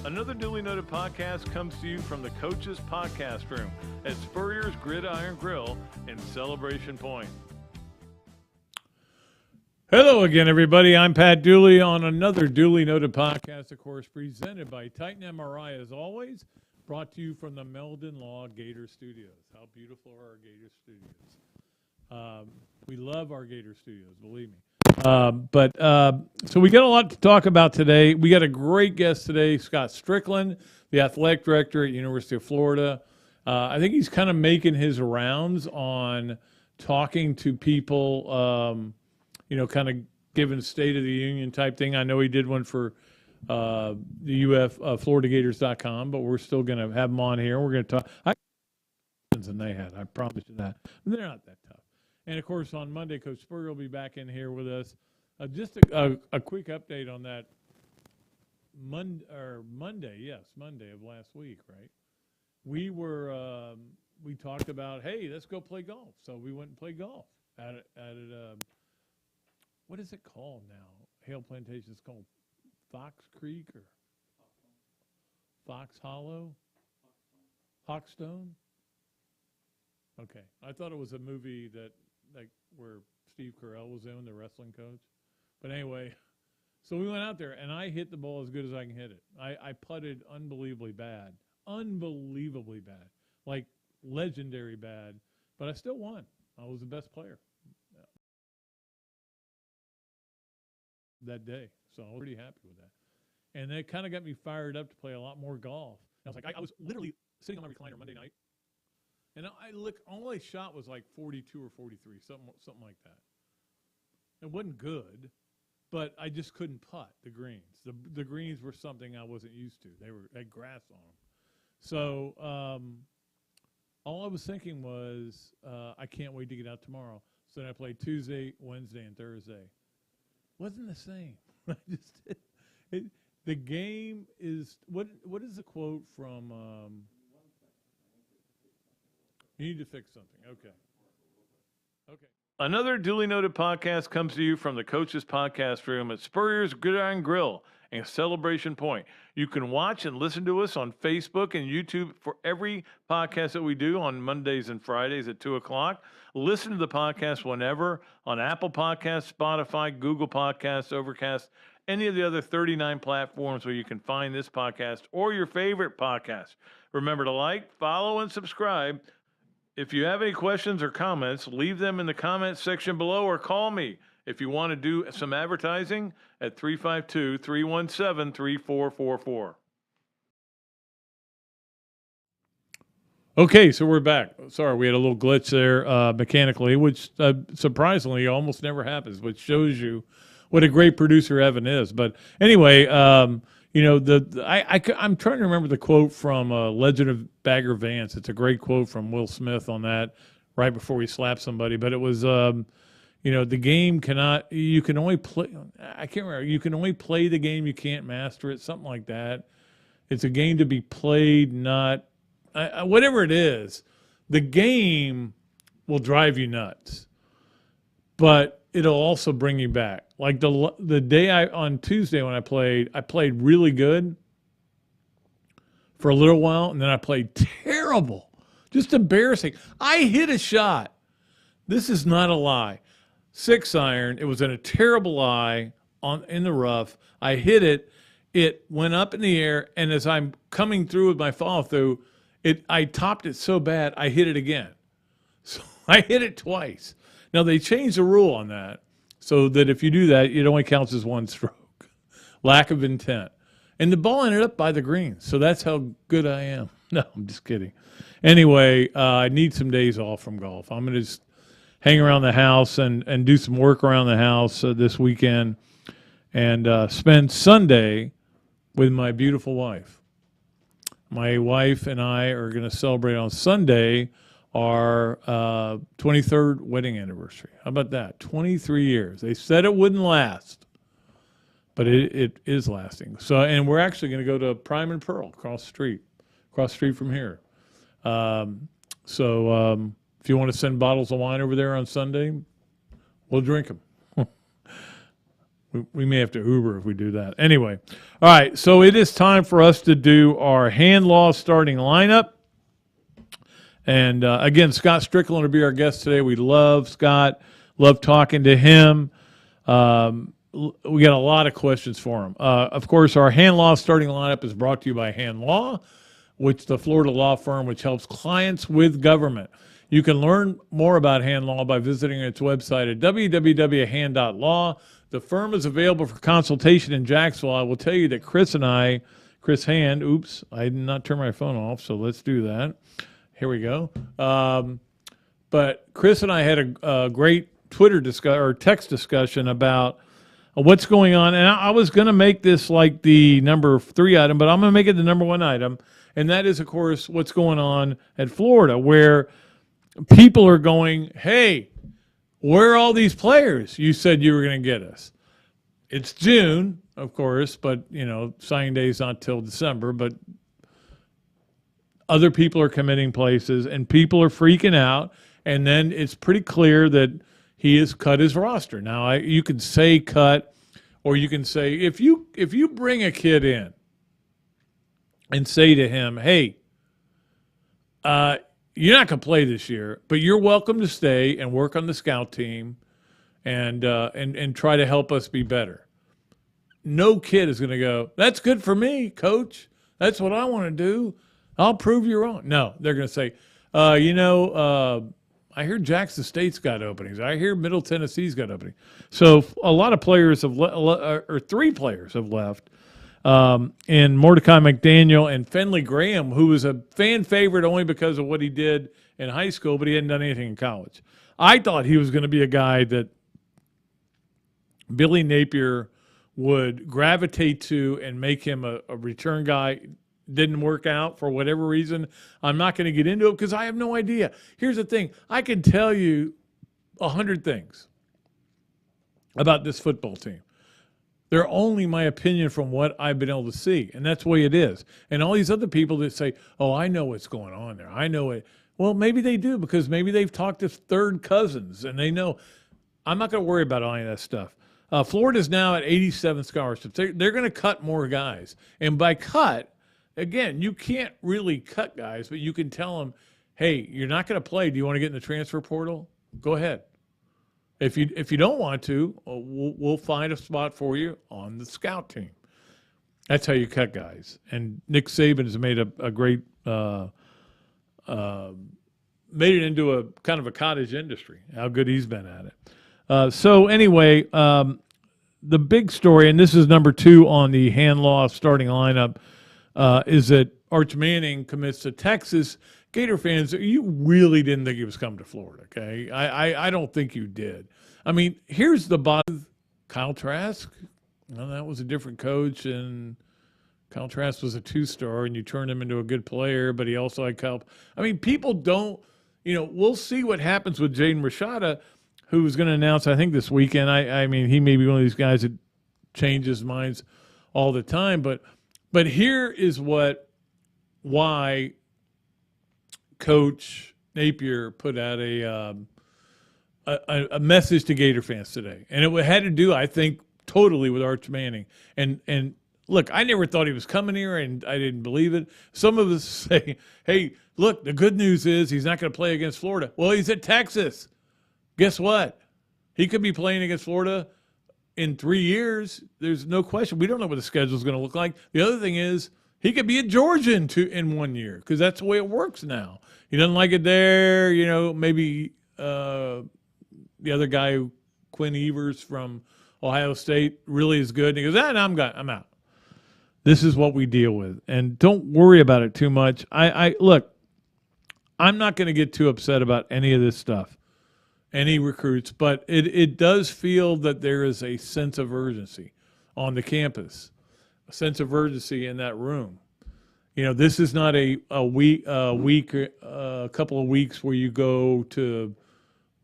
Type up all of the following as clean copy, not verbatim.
Another Dooley Noted Podcast comes to you from the Coach's Podcast Room at Spurrier's Gridiron Grill in Celebration Point. Hello again, everybody. I'm Pat Dooley on Another Dooley Noted Podcast, of course, presented by Titan MRI, as always, brought to you from the Meldon Law Gator Studios. How beautiful are our Gator Studios? We love our Gator Studios, believe me. So we got a lot to talk about today. We got a great guest today, Scott Stricklin, the Athletic Director at University of Florida. I think he's kind of making his rounds on talking to people, kind of giving State of the Union type thing. I know he did one for the FloridaGators.com, but we're still going to have him on here. We're going to talk. Than they had, I promise you that. They're not that tough. And, of course, on Monday, Coach Spurrier will be back in here with us. Just a quick update on that Monday of last week, right? We talked about, hey, let's go play golf. So we went and played golf at what is it called now? Hale Plantation is called Fox Creek or Fox Hollow? Hawkstone? Okay. I thought it was a movie that where Steve Carell was in, the wrestling coach. But anyway, so we went out there, and I hit the ball as good as I can hit it. I putted unbelievably bad, like legendary bad, but I still won. I was the best player that day, so I was pretty happy with that. And that kind of got me fired up to play a lot more golf. I was like, I was literally sitting on my recliner Monday night, and all I shot was like 42 or 43, something like that. It wasn't good, but I just couldn't putt the greens. The greens were something I wasn't used to. They had grass on them. So all I was thinking was, I can't wait to get out tomorrow. So then I played Tuesday, Wednesday, and Thursday. Wasn't the same. The game is what is the quote from? You need to fix something. Okay. Another Duly Noted Podcast comes to you from the Coach's Podcast Room at Spurrier's Gridiron Grill in Celebration Point. You can watch and listen to us on Facebook and YouTube for every podcast that we do on Mondays and Fridays at 2 o'clock. Listen to the podcast whenever on Apple Podcasts, Spotify, Google Podcasts, Overcast, any of the other 39 platforms where you can find this podcast or your favorite podcast. Remember to like, follow, and subscribe. If you have any questions or comments, leave them in the comments section below or call me if you want to do some advertising at 352-317-3444. Okay, so we're back. Sorry, we had a little glitch there mechanically, which surprisingly almost never happens, which shows you what a great producer Evan is. But anyway, I'm trying to remember the quote from Legend of Bagger Vance. It's a great quote from Will Smith on that right before he slapped somebody. But it was, the game you can only play, I can't remember, you can only play the game, you can't master it, something like that. It's a game to be played, not, whatever it is. The game will drive you nuts, but it'll also bring you back. Like the day on Tuesday when I played really good for a little while, and then I played terrible, just embarrassing. I hit a shot. This is not a lie. 6-iron. It was in a terrible lie in the rough. I hit it. It went up in the air, and as I'm coming through with my follow through, I topped it so bad I hit it again. So I hit it twice. Now they changed the rule on that, so that if you do that, it only counts as one stroke. Lack of intent. And the ball ended up by the green, so that's how good I am. No, I'm just kidding. Anyway, I need some days off from golf. I'm going to just hang around the house and do some work around the house this weekend and spend Sunday with my beautiful wife. My wife and I are going to celebrate on Sunday our 23rd wedding anniversary. How about that? 23 years. They said it wouldn't last, but it is lasting. So, and we're actually going to go to Prime and Pearl across the street from here. If you want to send bottles of wine over there on Sunday, we'll drink them. We may have to Uber if we do that. Anyway, all right, so it is time for us to do our hand law starting lineup. And, again, Scott Stricklin will be our guest today. We love Scott, love talking to him. We got a lot of questions for him. Of course, our hand law starting lineup is brought to you by Hand Law, which the Florida law firm which helps clients with government. You can learn more about Hand Law by visiting its website at www.hand.law. The firm is available for consultation in Jacksonville. I will tell you that Chris Hand, oops, I did not turn my phone off, so let's do that. Here we go. But Chris and I had a great text discussion about what's going on. And I was going to make this like the number 3 item, but I'm going to make it the number 1 item. And that is, of course, what's going on at Florida, where people are going, hey, where are all these players you said you were going to get us? It's June, of course, but, signing day is not till December. But other people are committing places, and people are freaking out. And then it's pretty clear that he has cut his roster. Now, you can say cut, or you can say if you bring a kid in and say to him, hey, you're not going to play this year, but you're welcome to stay and work on the scout team and try to help us be better. No kid is going to go, that's good for me, coach. That's what I want to do. I'll prove you wrong. No, they're going to say, I hear Jackson State's got openings. I hear Middle Tennessee's got openings. So a lot of players have or 3 players have left. And Mordecai McDaniel and Fenley Graham, who was a fan favorite only because of what he did in high school, but he hadn't done anything in college. I thought he was going to be a guy that Billy Napier would gravitate to and make him a return guy. Didn't work out for whatever reason. I'm not going to get into it because I have no idea. Here's the thing. I can tell you 100 things about this football team. They're only my opinion from what I've been able to see, and that's the way it is. And all these other people that say, oh, I know what's going on there. I know it. Well, maybe they do because maybe they've talked to third cousins, and they know. I'm not going to worry about any of that stuff. Florida's now at 87 scholarships. They're going to cut more guys. And by cut, again, you can't really cut guys, but you can tell them, hey, you're not going to play. Do you want to get in the transfer portal? Go ahead. If you don't want to, we'll find a spot for you on the scout team. That's how you cut guys. And Nick Saban has made a great made it into a kind of a cottage industry. How good he's been at it. So anyway, the big story, and this is number 2 on the Hand Law starting lineup, is that Arch Manning commits to Texas. Gator fans, you really didn't think he was coming to Florida, okay? I don't think you did. I mean, here's the bottom. Kyle Trask, well, that was a different coach, and Kyle Trask was a 2-star, and you turned him into a good player, but he also had Kyle. I mean, people don't, we'll see what happens with Jaden Rashada, who's going to announce, I think, this weekend. I mean, he may be one of these guys that changes minds all the time, but here is why Coach Napier put out a message to Gator fans today, and it had to do, I think, totally with Arch Manning. And look, I never thought he was coming here, and I didn't believe it. Some of us say, "Hey, look, the good news is he's not going to play against Florida." Well, he's at Texas. Guess what? He could be playing against Florida in 3 years. There's no question. We don't know what the schedule is going to look like. The other thing is he could be at Georgia in 1 year because that's the way it works now. He doesn't like it there. Maybe the other guy, Quinn Evers from Ohio State, really is good. And he goes, I'm out. This is what we deal with. And don't worry about it too much. Look, I'm not going to get too upset about any of this stuff, any recruits, but it does feel that there is a sense of urgency on the campus, a sense of urgency in that room. This is not a couple of weeks where you go to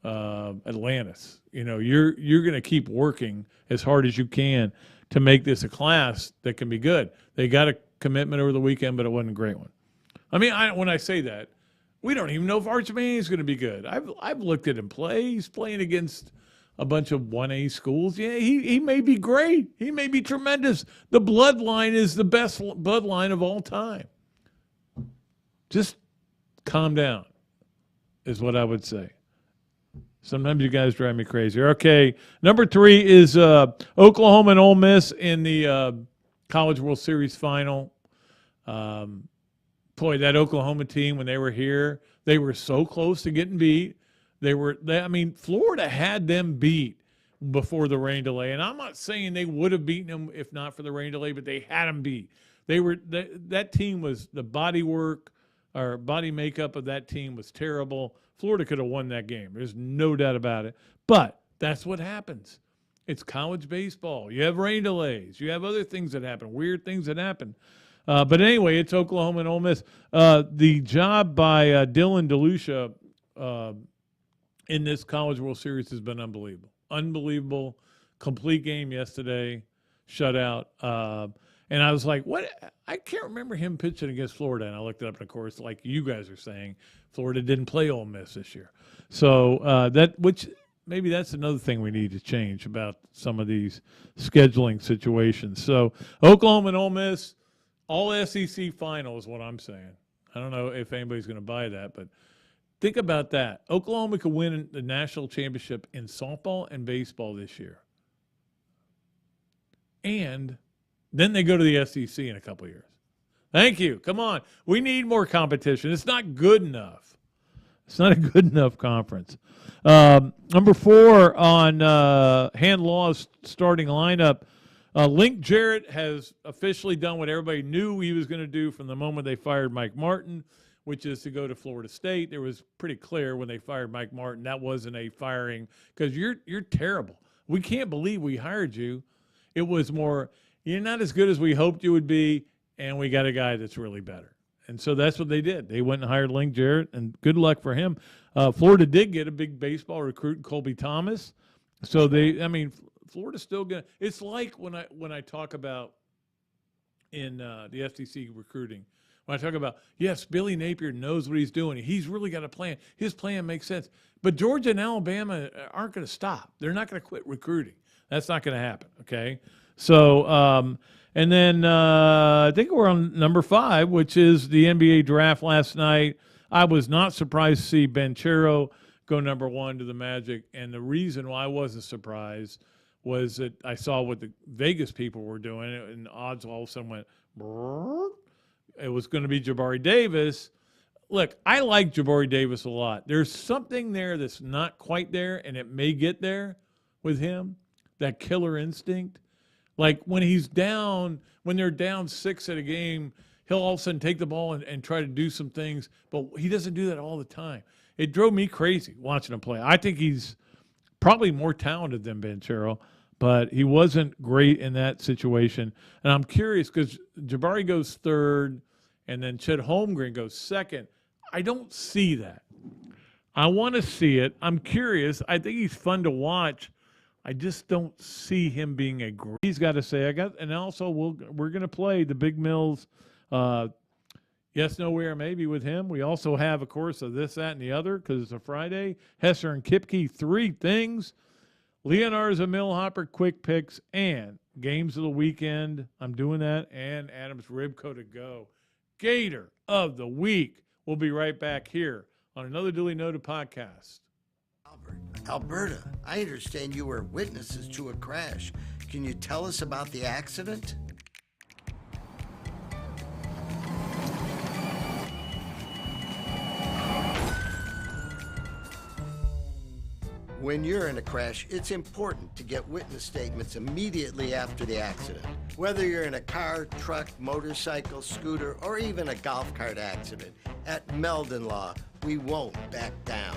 Atlantis. You're going to keep working as hard as you can to make this a class that can be good. They got a commitment over the weekend, but it wasn't a great one. I mean, when I say that, we don't even know if Arch Manning is going to be good. I've looked at him play. He's playing against a bunch of 1A schools. Yeah, he may be great. He may be tremendous. The bloodline is the best bloodline of all time. Just calm down is what I would say. Sometimes you guys drive me crazy. Okay, number 3 is Oklahoma and Ole Miss in the College World Series final. Boy, that Oklahoma team, when they were here, they were so close to getting beat. Florida had them beat before the rain delay. And I'm not saying they would have beaten them if not for the rain delay, but they had them beat. That team was, the body work or body makeup of that team was terrible. Florida could have won that game. There's no doubt about it. But that's what happens. It's college baseball. You have rain delays. You have other things that happen, weird things that happen. But anyway, it's Oklahoma and Ole Miss. The job by Dylan DeLucia in this College World Series has been unbelievable. Unbelievable. Complete game yesterday. Shutout. And I was like, what? I can't remember him pitching against Florida. And I looked it up, and of course, like you guys are saying, Florida didn't play Ole Miss this year. So maybe that's another thing we need to change about some of these scheduling situations. So Oklahoma and Ole Miss, all SEC final is what I'm saying. I don't know if anybody's going to buy that, but think about that. Oklahoma could win the national championship in softball and baseball this year. And then they go to the SEC in a couple of years. Thank you. Come on. We need more competition. It's not good enough. It's not a good enough conference. Number 4 on Hand Law's starting lineup, Link Jarrett has officially done what everybody knew he was going to do from the moment they fired Mike Martin, which is to go to Florida State. It was pretty clear when they fired Mike Martin that wasn't a firing because you're terrible. We can't believe we hired you. It was more, you're not as good as we hoped you would be, and we got a guy that's really better. And so that's what they did. They went and hired Link Jarrett, and good luck for him. Florida did get a big baseball recruit, Colby Thomas. So Florida's still going to – it's like when I talk about in the SEC recruiting, when I talk about, yes, Billy Napier knows what he's doing. He's really got a plan. His plan makes sense. But Georgia and Alabama aren't going to stop. They're not going to quit recruiting. That's not going to happen, okay? So, and then I think we're on number 5, which is the NBA draft last night. I was not surprised to see Banchero go number 1 to the Magic. And the reason why I wasn't surprised was that I saw what the Vegas people were doing, and odds all of a sudden went, brrr. It was going to be Jabari Davis. Look, I like Jabari Davis a lot. There's something there that's not quite there, and it may get there with him, that killer instinct. Like when he's down, when they're down 6 at a game, he'll all of a sudden take the ball and try to do some things, but he doesn't do that all the time. It drove me crazy watching him play. I think he's probably more talented than Banchero, but he wasn't great in that situation. And I'm curious because Jabari goes 3rd, and then Chet Holmgren goes 2nd. I don't see that. I want to see it. I'm curious. I think he's fun to watch. I just don't see him being a great. He's got to say, and also we're going to play the Big Mills, yes, no, where, maybe with him. We also have, of course, this, that, and the other because it's a Friday. Hesser and Kipke, 3 things. Leonardo's a Millhopper quick picks and games of the weekend. I'm doing that. And Adam's Ribco to go. Gator of the week. We'll be right back here on Another Dooley Noted Podcast. Alberta, I understand you were witnesses to a crash. Can you tell us about the accident? When you're in a crash, it's important to get witness statements immediately after the accident. Whether you're in a car, truck, motorcycle, scooter, or even a golf cart accident, at Meldon Law, we won't back down.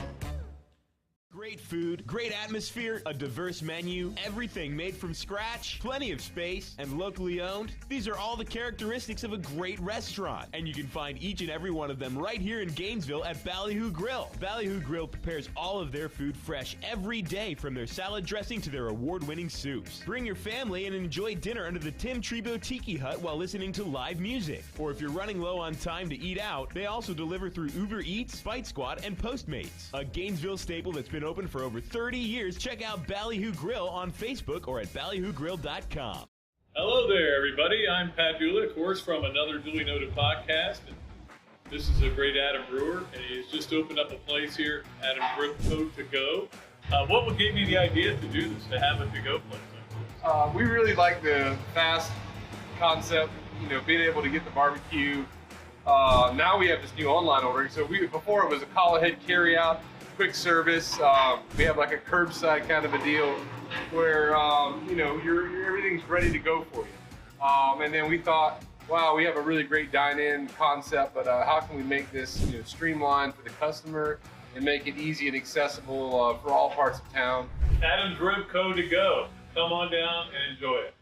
Great food, great atmosphere, a diverse menu, everything made from scratch, plenty of space, and locally owned. These are all the characteristics of a great restaurant, and you can find each and every one of them right here in Gainesville at Ballyhoo Grill. Ballyhoo Grill prepares all of their food fresh every day, from their salad dressing to their award-winning soups. Bring your family and enjoy dinner under the Tim Trebo Tiki Hut while listening to live music. Or if you're running low on time to eat out, they also deliver through Uber Eats, Fight Squad, and Postmates. A Gainesville staple that's been open open for over 30 years. Check out Ballyhoo Grill on Facebook or at ballyhoogrill.com. Hello there, everybody. I'm Pat Dooley, of course, from Another Dooley Noted Podcast. And this is a great Adam Brewer, and he's just opened up a place here, Adam Brewer To Go. What gave you the idea to do this, to have a to-go place? We really like the fast concept, being able to get the barbecue. Now we have this new online ordering. So before it was a call ahead carry out, quick service. We have like a curbside kind of a deal where everything's ready to go for you. And then we thought, wow, we have a really great dine-in concept, but how can we make this streamlined for the customer and make it easy and accessible for all parts of town? Adam's Rib Co. To Go. Come on down and enjoy it.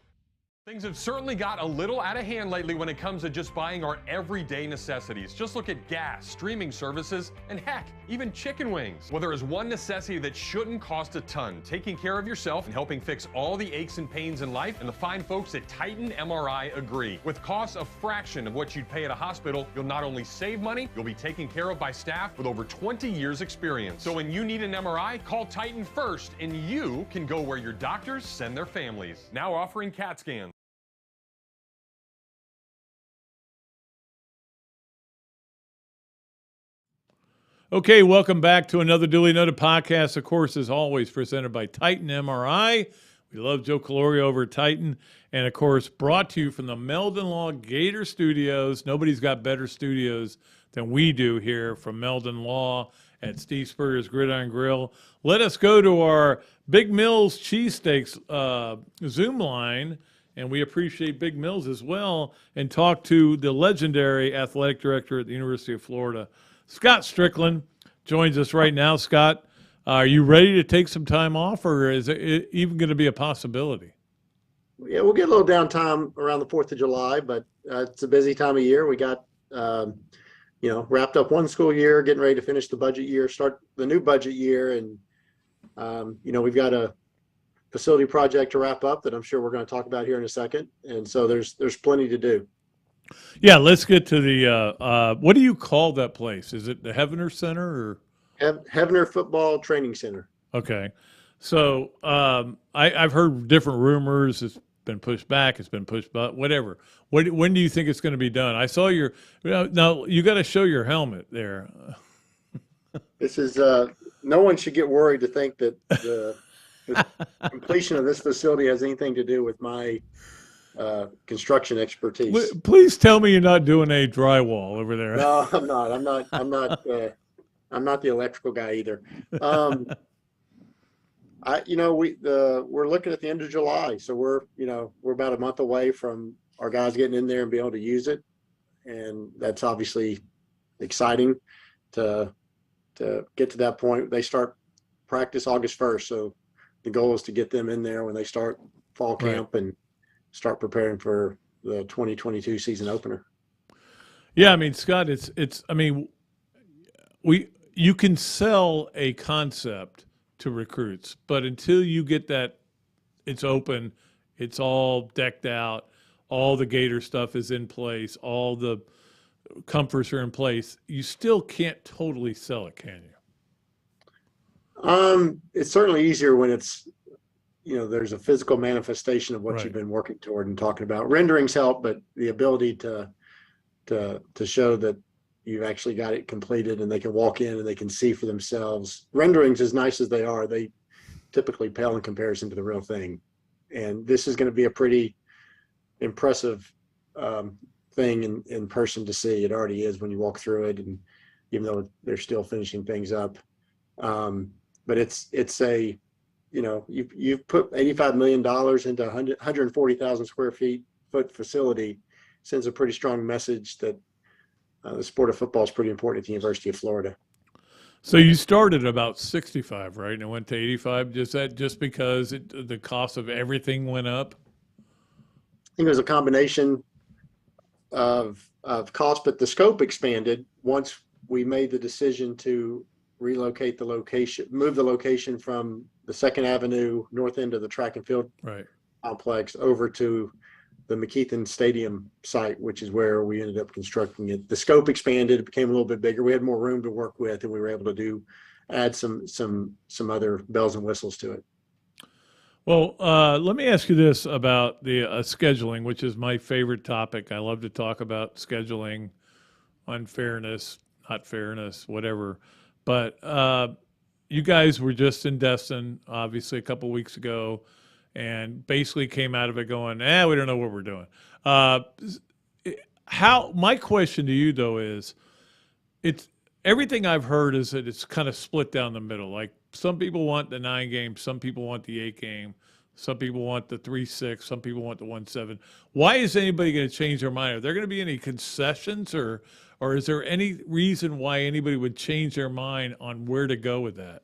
Things have certainly got a little out of hand lately when it comes to just buying our everyday necessities. Just look at gas, streaming services, and heck, even chicken wings. Well, there is one necessity that shouldn't cost a ton: taking care of yourself and helping fix all the aches and pains in life, and the fine folks at Titan MRI agree. With costs a fraction of what you'd pay at a hospital, you'll not only save money, you'll be taken care of by staff with over 20 years experience. So when you need an MRI, call Titan first, and you can go where your doctors send their families. Now offering CAT scans. Okay, welcome back to Another Dooley Noted Podcast. Of course, as always, presented by Titan MRI. We love Joe Caloria over at Titan. And, of course, brought to you from the Meldon Law Gator Studios. Nobody's got better studios than we do here from Meldon Law at Steve Spurrier's Gridiron Grill. Let us go to our Big Mills Cheesesteaks Zoom line, and we appreciate Big Mills as well, and talk to the legendary athletic director at the University of Florida, Scott Stricklin, joins us right now. Scott, are you ready to take some time off, or is it even going to be a possibility? Yeah, we'll get a little downtime around the 4th of July, but it's a busy time of year. We got, wrapped up one school year, getting ready to finish the budget year, start the new budget year. And, we've got a facility project to wrap up that I'm sure we're going to talk about here in a second. And so there's plenty to do. Yeah, let's get to the what do you call that place? Is it the Hevener Center or Hevener Football Training Center? Okay, so I've heard different rumors. It's been pushed back. It's been pushed back. Whatever. When do you think it's going to be done? I saw your. Now you got to show your helmet there. This is no one should get worried to think that the completion of this facility has anything to do with my construction expertise. Please tell me you're not doing a drywall over there. No, I'm not. I'm not the electrical guy either. We're looking at the end of July, so we're about a month away from our guys getting in there and being able to use it, and that's obviously exciting to get to that point. They start practice August 1st, so the goal is to get them in there when they start fall camp and start preparing for the 2022 season opener. Yeah, I mean, Scott, you can sell a concept to recruits, but until you get that, it's open, it's all decked out, all the Gator stuff is in place, all the comforts are in place, you still can't totally sell it, can you? It's certainly easier when it's there's a physical manifestation of what you've been working toward and talking about. Renderings help, but the ability to show that you've actually got it completed and they can walk in and they can see for themselves. Renderings, as nice as they are, they typically pale in comparison to the real thing. And this is going to be a pretty impressive thing in person to see. It already is when you walk through it, and even though they're still finishing things up. But it's a you've put $85 million into 140,000 square foot facility, sends a pretty strong message that the sport of football is pretty important at the University of Florida. So you started about 65, right? And it went to 85. Just because the cost of everything went up? I think it was a combination of cost, but the scope expanded once we made the decision to relocate the location, move the location from the 2nd Avenue north end of the track and field complex over to the McKeithen Stadium site, which is where we ended up constructing it. The scope expanded, it became a little bit bigger. We had more room to work with, and we were able to do add some other bells and whistles to it. Well, let me ask you this about the scheduling, which is my favorite topic. I love to talk about scheduling, unfairness, not fairness, whatever. But you guys were just in Destin, obviously, a couple weeks ago, and basically came out of it going, we don't know what we're doing. My question to you, though, is it's everything I've heard is that it's kind of split down the middle. Like some people want the 9 game, some people want the 8 game, some people want the 3-6, some people want the 1-7. Why is anybody going to change their mind? Are there going to be any concessions, or is there any reason why anybody would change their mind on where to go with that?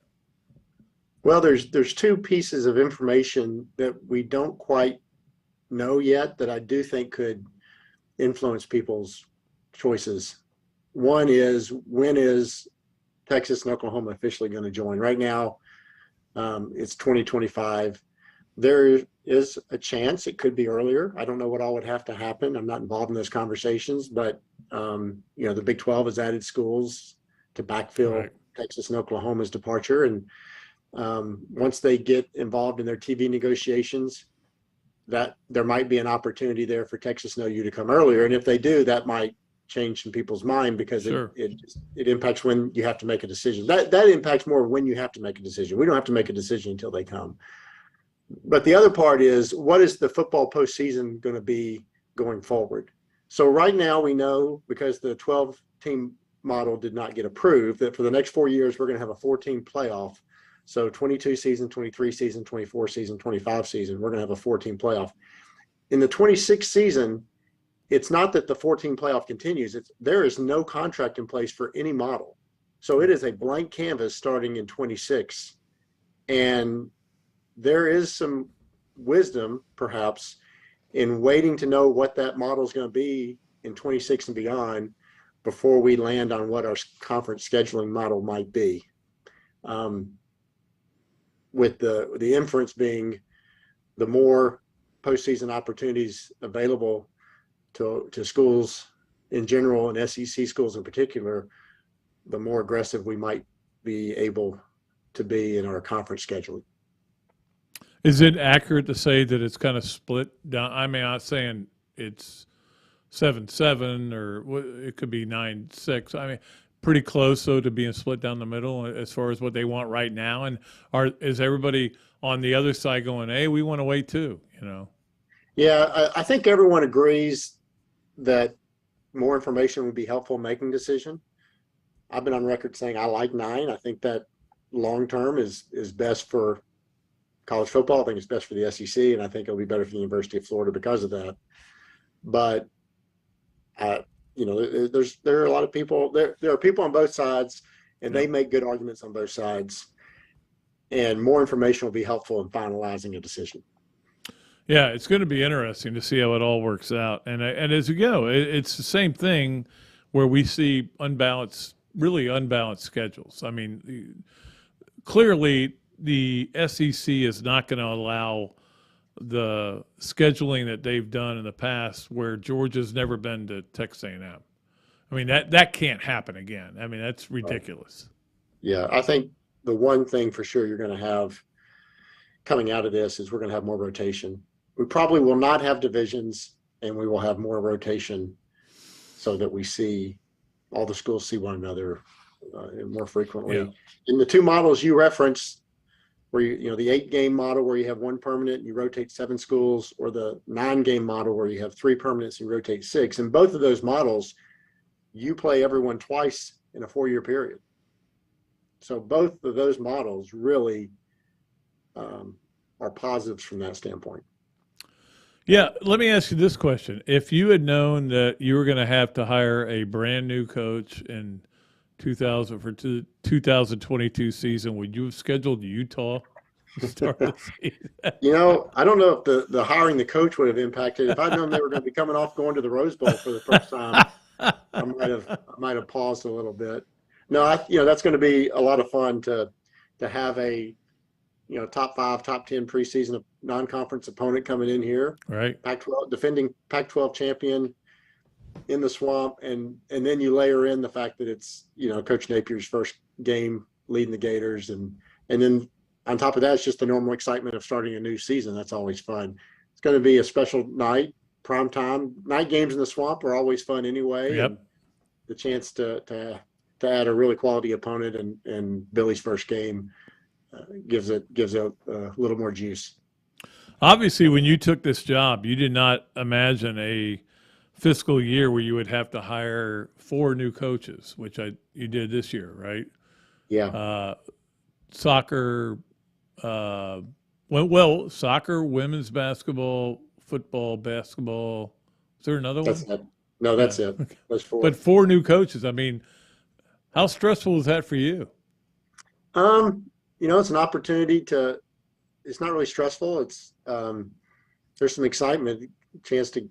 Well, there's 2 pieces of information that we don't quite know yet that I do think could influence people's choices. One is, when is Texas and Oklahoma officially going to join? Right now, it's 2025. There is a chance it could be earlier. I don't know what all would have to happen. I'm not involved in those conversations, but the Big 12 has added schools to backfill Texas and Oklahoma's departure. And once they get involved in their TV negotiations, that there might be an opportunity there for Texas and OU to come earlier. And if they do, that might change some people's mind, because it impacts when you have to make a decision. That impacts more when you have to make a decision. We don't have to make a decision until they come. But the other part is, what is the football postseason going to be going forward? So right now we know, because the 12-team model did not get approved, that for the next 4 years we're going to have a 14 playoff. So 22 season, 23 season, 24 season, 25 season, we're going to have a 14 playoff. In the 26 season, it's not that the 14 playoff continues. There is no contract in place for any model. So it is a blank canvas starting in 26. And there is some wisdom, perhaps, in waiting to know what that model is going to be in 26 and beyond before we land on what our conference scheduling model might be. With the inference being, the more postseason opportunities available to schools in general and SEC schools in particular, the more aggressive we might be able to be in our conference scheduling. Is it accurate to say that it's kind of split down? I mean, I'm not saying it's 7-7 or it could be 9-6. I mean, pretty close, though, to being split down the middle as far as what they want right now. And is everybody on the other side going, hey, we want to wait too, Yeah, I think everyone agrees that more information would be helpful in making a decision. I've been on record saying I like 9. I think that long-term is best for college football. I think it's best for the SEC, and I think it'll be better for the University of Florida because of that. But, there are a lot of people, there are people on both sides, and they make good arguments on both sides. And more information will be helpful in finalizing a decision. Yeah, it's going to be interesting to see how it all works out. And as we go, it's the same thing where we see really unbalanced schedules. I mean, clearly the SEC is not going to allow the scheduling that they've done in the past, where Georgia's never been to Texas A&M. I mean, that can't happen again. I mean, that's ridiculous. Yeah, I think the one thing for sure you're going to have coming out of this is we're going to have more rotation. We probably will not have divisions, and we will have more rotation so that we see all the schools see one another more frequently. Yeah. In the 2 models you referenced, where the 8-game model where you have 1 permanent and you rotate 7 schools, or the 9-game model where you have 3 permanents and you rotate 6. In both of those models, you play everyone twice in a 4-year period. So both of those models really are positives from that standpoint. Yeah, let me ask you this question. If you had known that you were going to have to hire a brand new coach in 2022 season, would you have scheduled Utah to start the season? I don't know if the hiring the coach would have impacted. If I'd known they were going to be coming off going to the Rose Bowl for the first time, I might have paused a little bit. No, that's going to be a lot of fun to have a top 5, top 10 preseason non-conference opponent coming in here. Right. Pac-12 defending Pac-12 champion in the swamp, and then you layer in the fact that it's Coach Napier's first game leading the Gators, and then on top of that, it's just the normal excitement of starting a new season. That's always fun. It's going to be a special night, prime time. Night games in the Swamp are always fun anyway. Yep. And the chance to add a really quality opponent and Billy's first game gives it a little more juice. Obviously, when you took this job, you did not imagine a fiscal year where you would have to hire 4 new coaches, which you did this year, right? Yeah. Soccer, soccer, women's basketball, football, basketball. Is there another That's one? it. No, that's it. That's 4. But 4 new coaches. I mean, how stressful was that for you? It's an opportunity it's not really stressful. It's, there's some excitement, chance to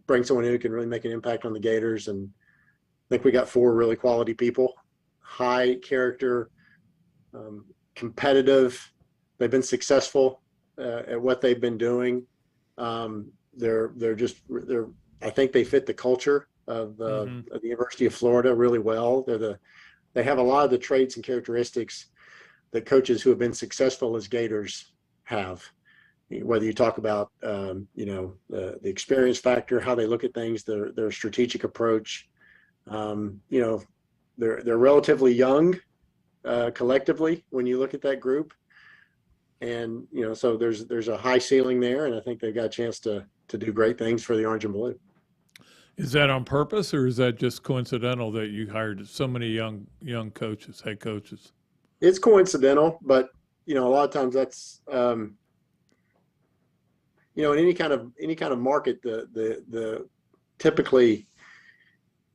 bring someone in who can really make an impact on the Gators. And I think we got 4 really quality people, high character, competitive. They've been successful at what they've been doing. I think they fit the culture of the University of Florida really well. They have a lot of the traits and characteristics that coaches who have been successful as Gators have. Whether you talk about the experience factor, how they look at things, their strategic approach. They're relatively young collectively when you look at that group, and so there's a high ceiling there, and I think they've got a chance to do great things for the Orange and Blue. Is that on purpose, or is that just coincidental that you hired so many young coaches, head coaches? It's coincidental, but a lot of times that's in any kind of market, the typically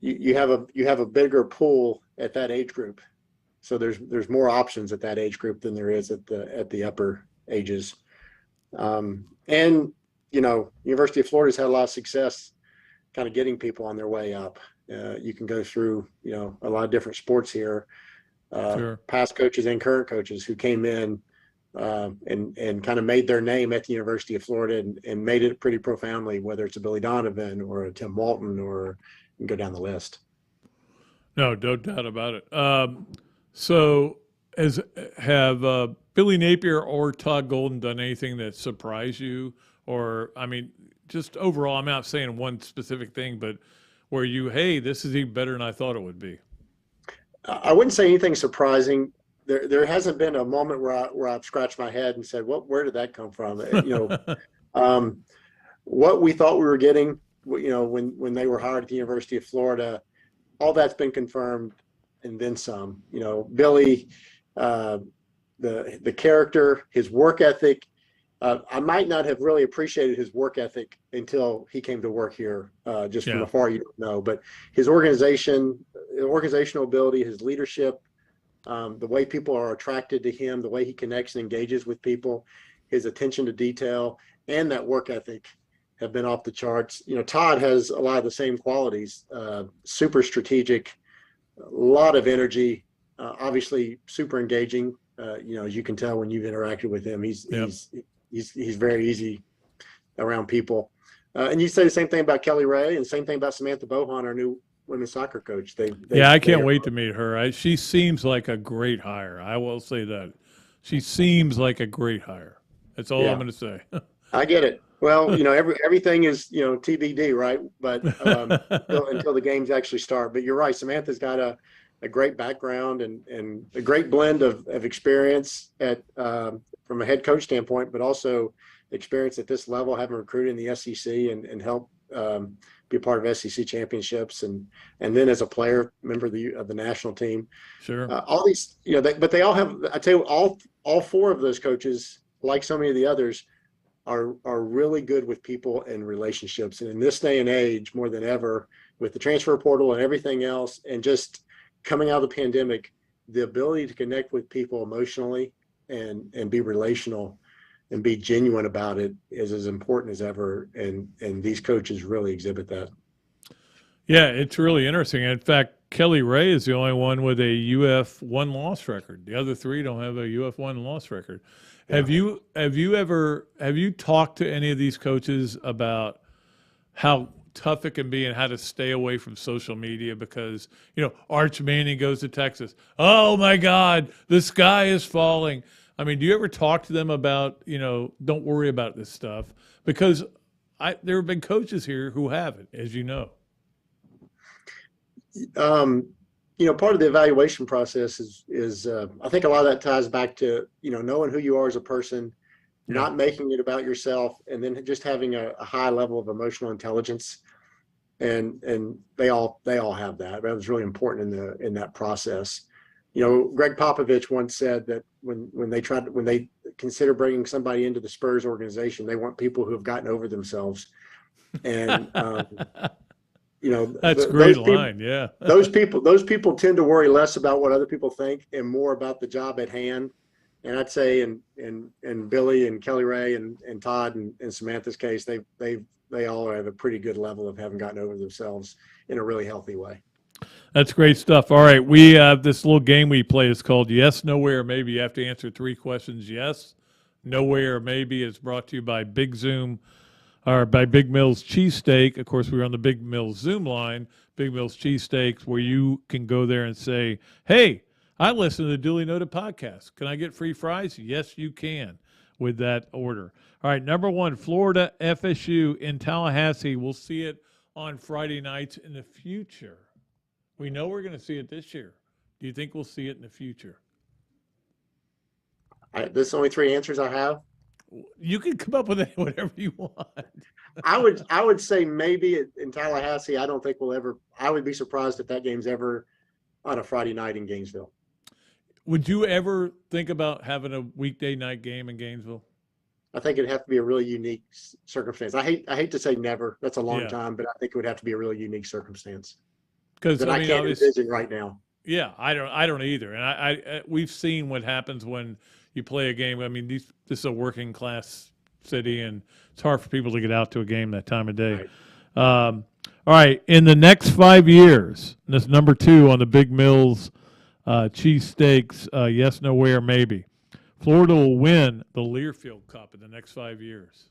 you have a bigger pool at that age group, so there's more options at that age group than there is at the upper ages, and University of Florida's had a lot of success kind of getting people on their way up. You can go through a lot of different sports here. Sure. Past coaches and current coaches who came in and kind of made their name at the University of Florida and made it pretty profoundly, whether it's a Billy Donovan or a Tim Walton, or you can go down the list. No doubt about it. So have Billy Napier or Todd Golden done anything that surprised you? Or, I mean, just overall, I'm not saying one specific thing, but where this is even better than I thought it would be. I wouldn't say anything surprising. There hasn't been a moment where I've scratched my head and said, where did that come from? What we thought we were getting, when they were hired at the University of Florida, all that's been confirmed and then some. Billy, the character, his work ethic. I might not have really appreciated his work ethic until he came to work here, just from afar, you don't know. But his organizational ability, his leadership, the way people are attracted to him, the way he connects and engages with people, his attention to detail, and that work ethic have been off the charts. Todd has a lot of the same qualities, super strategic, a lot of energy, obviously super engaging. As you can tell when you've interacted with him, he's very easy around people. And you say the same thing about Kelly Ray, and the same thing about Samantha Bohan, our new women's soccer coach. I can't wait to meet her. She seems like a great hire. I will say that. She seems like a great hire. That's all I'm going to say. I get it. Well, everything is, TBD, right? But until the games actually start. But you're right. Samantha's got a great background and a great blend of experience from a head coach standpoint, but also experience at this level, having recruited in the SEC and help be a part of SEC championships, and then as a player, member of the national team. Sure. All these, but they all have. I tell you, all 4 of those coaches, like so many of the others, are really good with people and relationships. And in this day and age, more than ever, with the transfer portal and everything else, and just coming out of the pandemic, the ability to connect with people emotionally and be relational and be genuine about it is as important as ever. And these coaches really exhibit that. Yeah, it's really interesting. In fact, Kelly Ray is the only one with a UF 1 loss record. The other 3 don't have a UF 1 loss record. Yeah. Have you talked to any of these coaches about how tough it can be and how to stay away from social media because, Arch Manning goes to Texas. Oh, my God, the sky is falling. I mean, do you ever talk to them about, don't worry about this stuff? Because there have been coaches here who haven't, as you know. Part of the evaluation process is I think a lot of that ties back to, knowing who you are as a person, not making it about yourself, and then just having a high level of emotional intelligence. And they all have that. That was really important in that process. Greg Popovich once said that when they consider bringing somebody into the Spurs organization, they want people who have gotten over themselves. And that's a great line. Yeah. those people tend to worry less about what other people think and more about the job at hand. And I'd say in Billy and Kelly Ray and Todd and Samantha's case, they all have a pretty good level of having gotten over themselves in a really healthy way. That's great stuff. All right, we have this little game we play. It's called Yes, No Way, or Maybe. You have to answer 3 questions. Yes, No Way, or Maybe. It's brought to you by Big Mill's Cheesesteak. Of course, we're on the Big Mill's Zoom line, Big Mill's Cheesesteaks, where you can go there and say, hey, I listen to the Dooley Noted Podcast. Can I get free fries? Yes, you can with that order. All right, number 1, Florida FSU in Tallahassee. We'll see it on Friday nights in the future. We know we're going to see it this year. Do you think we'll see it in the future? There's only 3 answers I have. You can come up with whatever you want. I would say maybe in Tallahassee. I don't think we'll ever. I would be surprised if that game's ever on a Friday night in Gainesville. Would you ever think about having a weekday night game in Gainesville? I think it'd have to be a really unique circumstance. I hate to say never. That's a long time, but I think it would have to be a really unique circumstance. Because I can't envision right now. Yeah, I don't either. And I we've seen what happens when you play a game. I mean, this is a working class city, and it's hard for people to get out to a game that time of day. Right. All right, in the next 5 years, and this number 2 on the Big Mills Cheesesteaks, Yes, No Way, or Maybe. Florida will win the Learfield Cup in the next 5 years.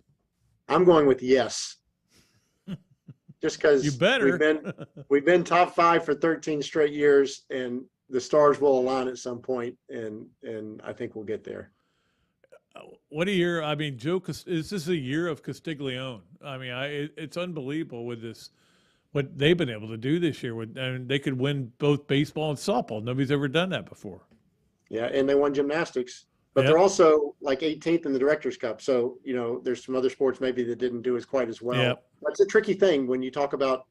I'm going with yes. Just because you better. we've been top 5 for 13 straight years, and the stars will align at some point, and I think we'll get there. What a year! I mean, Joe, this is a year of Castiglione. I mean, it's unbelievable with this what they've been able to do this year. And they could win both baseball and softball. Nobody's ever done that before. Yeah, and they won gymnastics. But they're also like 18th in the Directors' Cup. So, there's some other sports maybe that didn't do as quite as well. Yep. That's a tricky thing when you talk about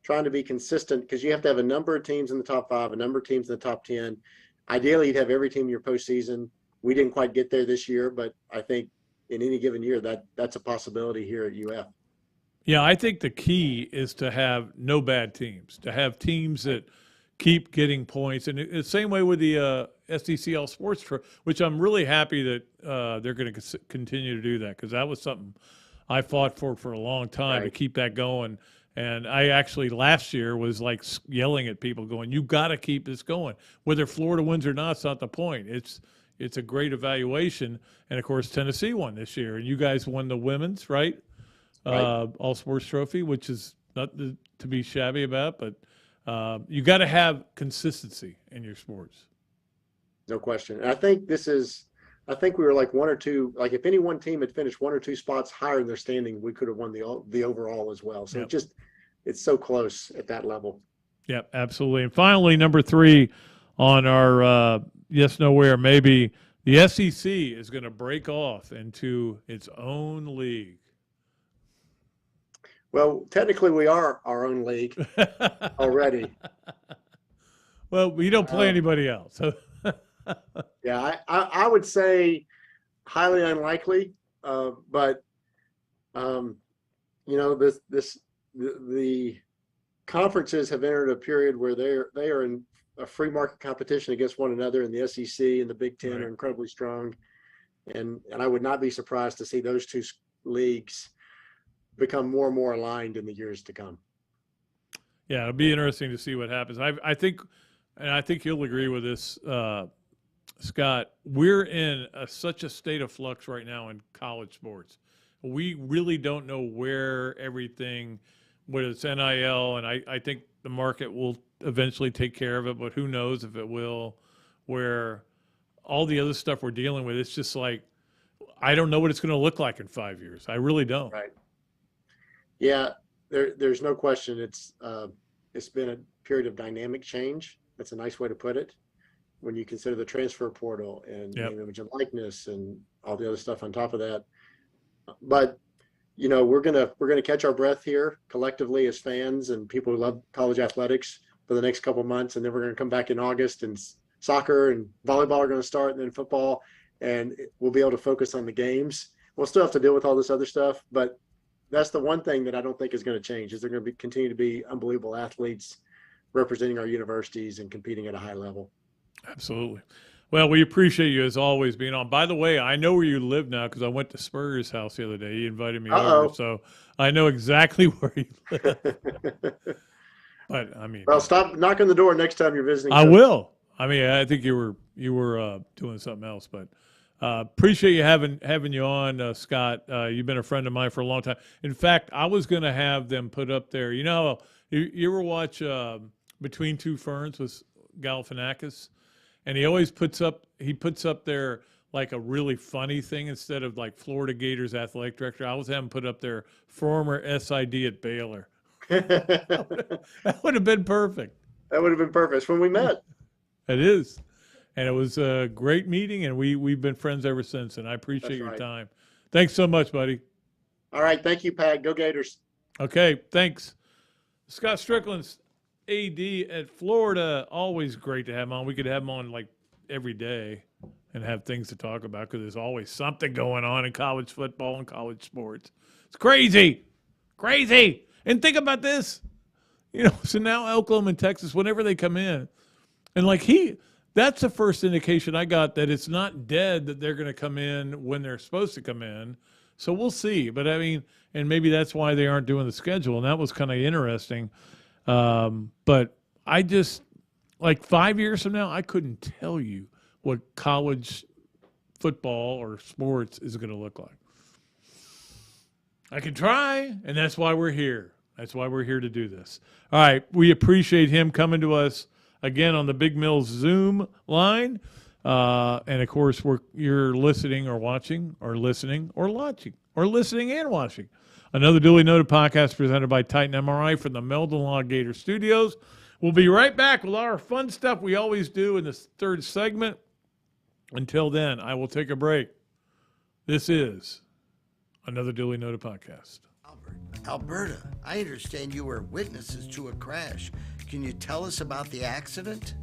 trying to be consistent, because you have to have a number of teams in the top 5, a number of teams in the top 10. Ideally, you'd have every team in your postseason. We didn't quite get there this year, but I think in any given year that's a possibility here at UF. Yeah, I think the key is to have no bad teams, to have teams that keep getting points. And the same way with the SEC All Sports, which I'm really happy that they're going to continue to do that, because that was something I fought for a long time to keep that going. And I actually last year was like yelling at people going, you got to keep this going. Whether Florida wins or not, it's not the point. It's a great evaluation. And, of course, Tennessee won this year. And you guys won the women's, right? All Sports Trophy, which is not to be shabby about, but you got to have consistency in your sports. No question. And I think we were like 1 or 2, like if any one team had finished 1 or 2 spots higher in their standing, we could have won the overall as well. So it's so close at that level. Yeah, absolutely. And finally, number 3 on our Yes, No Way, or Maybe, the SEC is going to break off into its own league. Well, technically we are our own league already. Well, we don't play anybody else. Yeah, I would say highly unlikely, but the conferences have entered a period where they are in a free market competition against one another, and the SEC and the Big Ten are incredibly strong, and I would not be surprised to see those 2 leagues become more and more aligned in the years to come. Yeah, it'll be interesting to see what happens. I think you'll agree with this, Scott. We're in such a state of flux right now in college sports. We really don't know where everything whether it's NIL, and I think the market will eventually take care of it, but who knows if it will, where all the other stuff we're dealing with, it's just like, I don't know what it's going to look like in 5 years. I really don't. Right. Yeah, there's no question. It's been a period of dynamic change. That's a nice way to put it. When you consider the transfer portal and name, image, and likeness, and all the other stuff on top of that. But we're gonna catch our breath here collectively as fans and people who love college athletics for the next couple of months, and then we're gonna come back in August, and soccer and volleyball are gonna start, and then football, and we'll be able to focus on the games. We'll still have to deal with all this other stuff, but that's the one thing that I don't think is going to change. Is there going to continue to be unbelievable athletes representing our universities and competing at a high level. Absolutely. Well, we appreciate you as always being on. By the way, I know where you live now because I went to Spurrier's house the other day. He invited me over, so I know exactly where you live. But I mean, well, stop knocking the door next time you're visiting. I will. I mean, I think you were doing something else, but appreciate you having you on, Scott. You've been a friend of mine for a long time. In fact, I was going to have them put up there. You ever watch Between Two Ferns with Galifianakis? And he always puts up there like a really funny thing instead of like Florida Gators Athletic Director. I was having put up there former SID at Baylor. That would have been perfect. That would have been perfect. It's when we met. It is. And it was a great meeting, and we've been friends ever since, and I appreciate your time. Thanks so much, buddy. All right. Thank you, Pat. Go Gators. Okay, thanks. Scott Stricklin's AD at Florida, always great to have him on. We could have him on like every day and have things to talk about because there's always something going on in college football and college sports. It's crazy. Crazy. And think about this. So now Oklahoma and Texas, whenever they come in, and like that's the first indication I got that it's not dead that they're going to come in when they're supposed to come in. So we'll see. But I mean, and maybe that's why they aren't doing the schedule. And that was kind of interesting. But I just, like 5 years from now, I couldn't tell you what college football or sports is going to look like. I can try, and that's why we're here. That's why we're here to do this. All right. We appreciate him coming to us again on the Big Mills Zoom line. And of course, you're listening or watching or listening or watching or listening and watching Another Dooley Noted Podcast presented by Titan MRI from the Florida Gators Studios. We'll be right back with our fun stuff we always do in this third segment. Until then, I will take a break. This is Another Dooley Noted Podcast. Alberta, I understand you were witnesses to a crash. Can you tell us about the accident?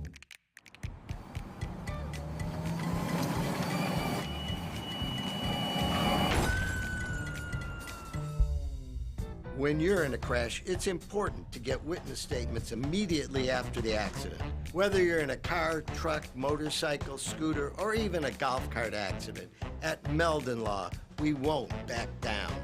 When you're in a crash, it's important to get witness statements immediately after the accident. Whether you're in a car, truck, motorcycle, scooter, or even a golf cart accident, at Meldon Law, we won't back down.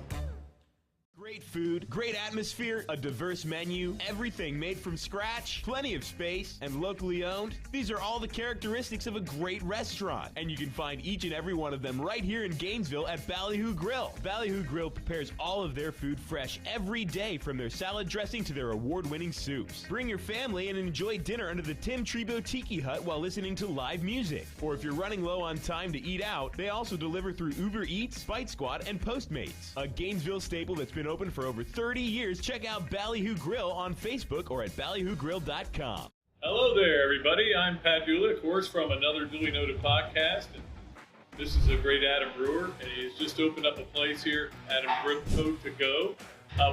Great food, great atmosphere, a diverse menu, everything made from scratch, plenty of space, and locally owned. These are all the characteristics of a great restaurant, and you can find each and every one of them right here in Gainesville at Ballyhoo Grill. Ballyhoo Grill prepares all of their food fresh every day, from their salad dressing to their award-winning soups. Bring your family and enjoy dinner under the Tim Trebo Tiki Hut while listening to live music. Or if you're running low on time to eat out, they also deliver through Uber Eats, Bite Squad, and Postmates. A Gainesville staple that's been open for over 30 years. Check out Ballyhoo Grill on Facebook or at ballyhoogrill.com. Hello there, everybody. I'm Pat Dooley, of course, from Another Dooley Noted Podcast. And this is a great Adam Brewer, and he's just opened up a place here, Adam Brewer to go.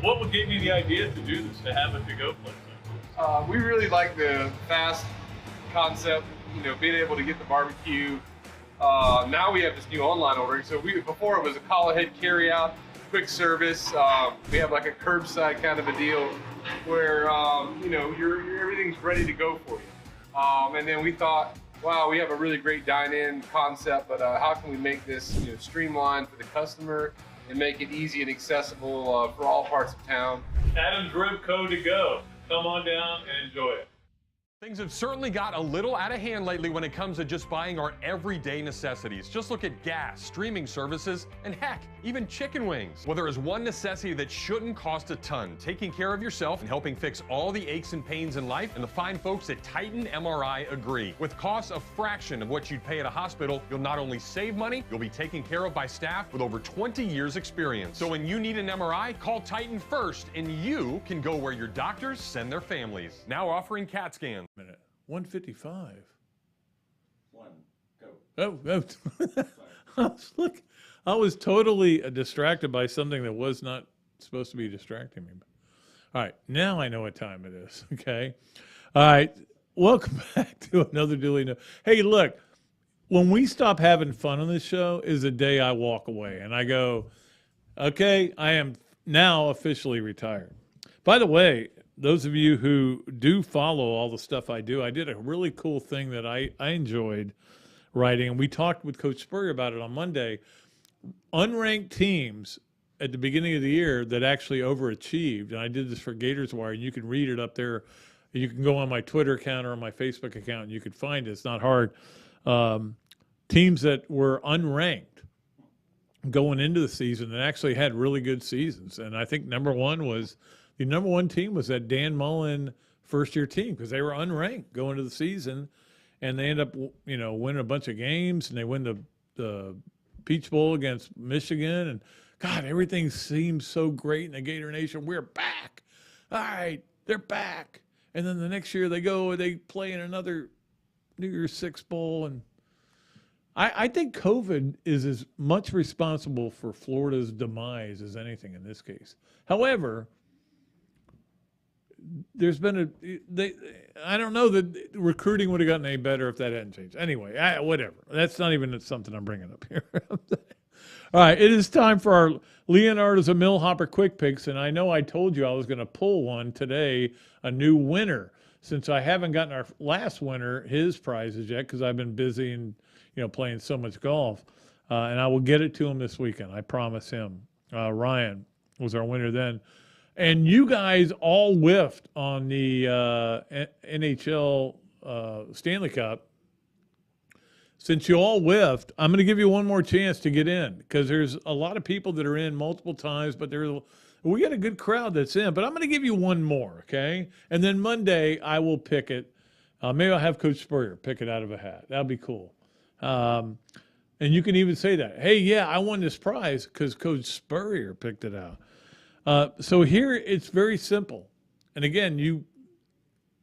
What gave you the idea to do this, to have a to-go place? We really like the fast concept, being able to get the barbecue. Now we have this new online ordering. So before it was a call ahead carry out, quick service. We have like a curbside kind of a deal where everything's ready to go for you. And then we thought, wow, we have a really great dine-in concept, but how can we make this streamlined for the customer and make it easy and accessible for all parts of town? Adam's Rib Co. to go. Come on down and enjoy it. Things have certainly got a little out of hand lately when it comes to just buying our everyday necessities. Just look at gas, streaming services, and heck, even chicken wings. Well, there is one necessity that shouldn't cost a ton: taking care of yourself and helping fix all the aches and pains in life, and the fine folks at Titan MRI agree. With costs a fraction of what you'd pay at a hospital, you'll not only save money, you'll be taken care of by staff with over 20 years experience. So when you need an MRI, call Titan first, and you can go where your doctors send their families. Now offering CAT scans. Minute. 155. Go. Oh. I was totally distracted by something that was not supposed to be distracting me. All right, now I know what time it is, okay? All right, welcome back to Another Dooley Noted. Hey, look, when we stop having fun on this show is the day I walk away and I go, okay, I am now officially retired. By the way, those of you who do follow all the stuff I do, I did a really cool thing that I enjoyed writing, and we talked with Coach Spurrier about it on Monday. Unranked teams at the beginning of the year that actually overachieved, and I did this for Gators Wire, and you can read it up there. You can go on my Twitter account or on my Facebook account, and you can find it. It's not hard. Teams that were unranked going into the season and actually had really good seasons, and I think the number one team was that Dan Mullen first-year team because they were unranked going into the season, and they end up, winning a bunch of games, and they win the Peach Bowl against Michigan, and God, everything seems so great in the Gator Nation. We're back. All right, they're back. And then the next year they play in another New Year's Six Bowl, and I think COVID is as much responsible for Florida's demise as anything in this case. However, there's been I don't know that recruiting would have gotten any better if that hadn't changed. Anyway, whatever. That's not even something I'm bringing up here. All right, it is time for our Leonardo's a Millhopper Quick Picks, and I know I told you I was going to pull one today, a new winner, since I haven't gotten our last winner his prizes yet because I've been busy and playing so much golf, and I will get it to him this weekend. I promise him. Ryan was our winner then. And you guys all whiffed on the NHL Stanley Cup. Since you all whiffed, I'm going to give you one more chance to get in because there's a lot of people that are in multiple times, but we got a good crowd that's in. But I'm going to give you one more, okay? And then Monday I will pick it. Maybe I'll have Coach Spurrier pick it out of a hat. That'll be cool. And you can even say that, hey, yeah, I won this prize because Coach Spurrier picked it out. So here it's very simple. And again, you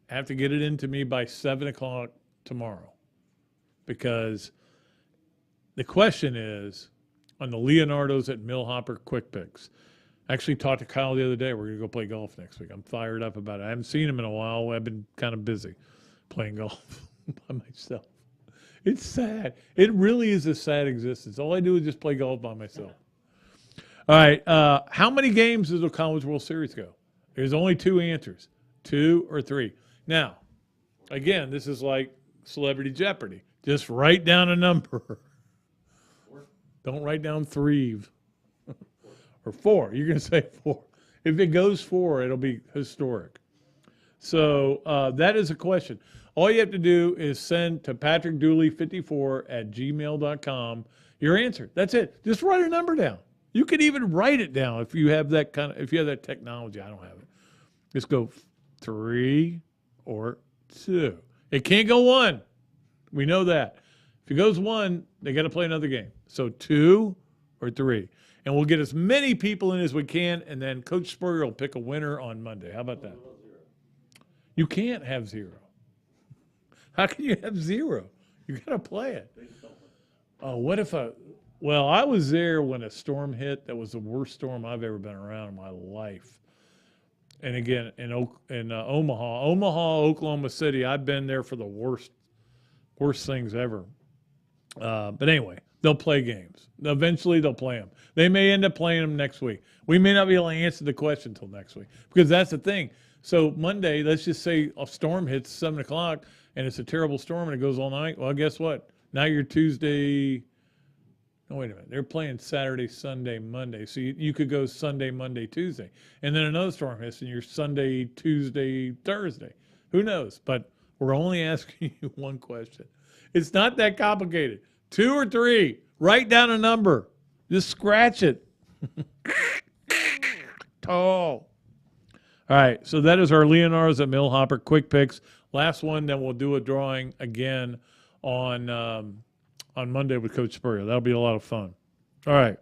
have to get it into me by 7 o'clock tomorrow because the question is on the Leonardo's at Millhopper Quick Picks. I actually talked to Kyle the other day. We're going to go play golf next week. I'm fired up about it. I haven't seen him in a while. I've been kind of busy playing golf by myself. It's sad. It really is a sad existence. All I do is just play golf by myself. All right, how many games does the College World Series go? There's only two answers, 2 or 3. Now, again, this is like Celebrity Jeopardy. Just write down a number. Don't write down 3 or 4. You're going to say 4. If it goes 4, it'll be historic. So that is a question. All you have to do is send to patrickdooley54@gmail.com your answer. That's it. Just write a number down. You can even write it down if you have that technology. I don't have it. Just go 3 or 2. It can't go 1. We know that. If it goes 1, they got to play another game. So 2 or 3. And we'll get as many people in as we can, and then Coach Spurrier will pick a winner on Monday. How about that? You can't have 0. How can you have 0? You got to play it. Oh, what if Well, I was there when a storm hit. That was the worst storm I've ever been around in my life. And again, in Omaha, Oklahoma City, I've been there for the worst things ever. But anyway, they'll play games. Eventually, they'll play them. They may end up playing them next week. We may not be able to answer the question until next week because that's the thing. So Monday, let's just say a storm hits 7 o'clock and it's a terrible storm and it goes all night. Well, guess what? Now you're Tuesday. Oh, wait a minute. They're playing Saturday, Sunday, Monday. So you could go Sunday, Monday, Tuesday. And then another storm hits and you're Sunday, Tuesday, Thursday. Who knows? But We're only asking you one question. It's not that complicated. 2 or 3. Write down a number. Just scratch it. Tall. All right, so that is our Leonardo's at Millhopper quick picks. Last one, then we'll do a drawing again on Monday with Coach Spurrier. That'll be a lot of fun. All right,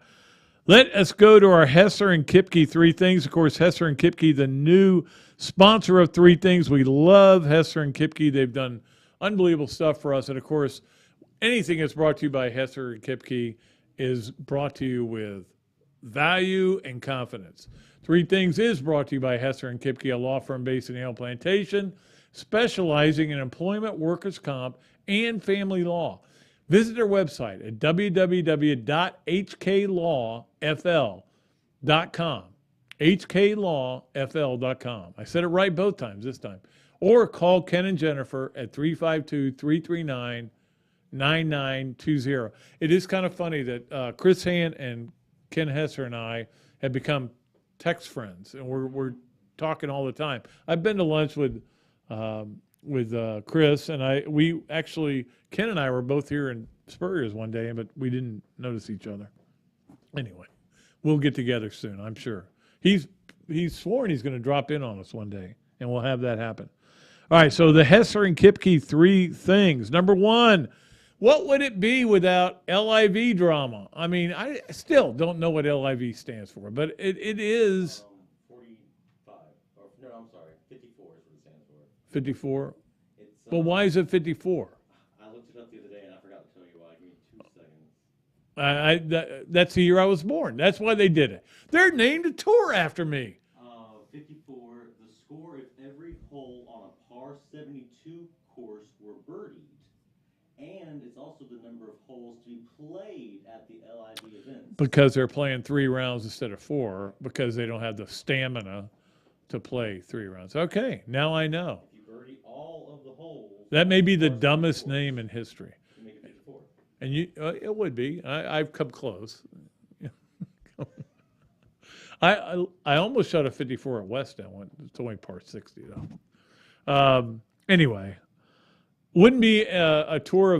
let us go to our Hesser and Kipke 3 Things. Of course, Hesser and Kipke, the new sponsor of 3 Things. We love Hesser and Kipke. They've done unbelievable stuff for us. And, of course, anything that's brought to you by Hesser and Kipke is brought to you with value and confidence. 3 Things is brought to you by Hesser and Kipke, a law firm based in Hale Plantation, specializing in employment, workers' comp, and family law. Visit their website at www.hklawfl.com. hklawfl.com. I said it right both times this time. Or call Ken and Jennifer at 352-339-9920. It is kind of funny that Chris Hand and Ken Hesser and I have become text friends, and we're talking all the time. I've been to lunch with Chris, and we actually, Ken and I were both here in Spurrier's one day, but we didn't notice each other. Anyway, we'll get together soon, I'm sure. He's sworn he's going to drop in on us one day, and we'll have that happen. All right, so the Hesser and Kipke 3 Things. Number 1, what would it be without LIV drama? I mean, I still don't know what LIV stands for, but it is 45. No, I'm sorry, 54 is what it stands for. 54? Well, why is it 54? I looked it up the other day and I forgot to tell you why. Give me 2 seconds. That's the year I was born. That's why they did it. They're named a tour after me. 54, the score if every hole on a par 72 course were birdied. And it's also the number of holes to be played at the LIV events. Because they're playing 3 rounds instead of 4, because they don't have the stamina to play 3 rounds. Okay, now I know. If you birdie all of the holes, that may be the dumbest name in history. you make it 54. And it would be. I've come close. I almost shot a 54 at West End. It's only par 60 though. Anyway. Wouldn't be a tour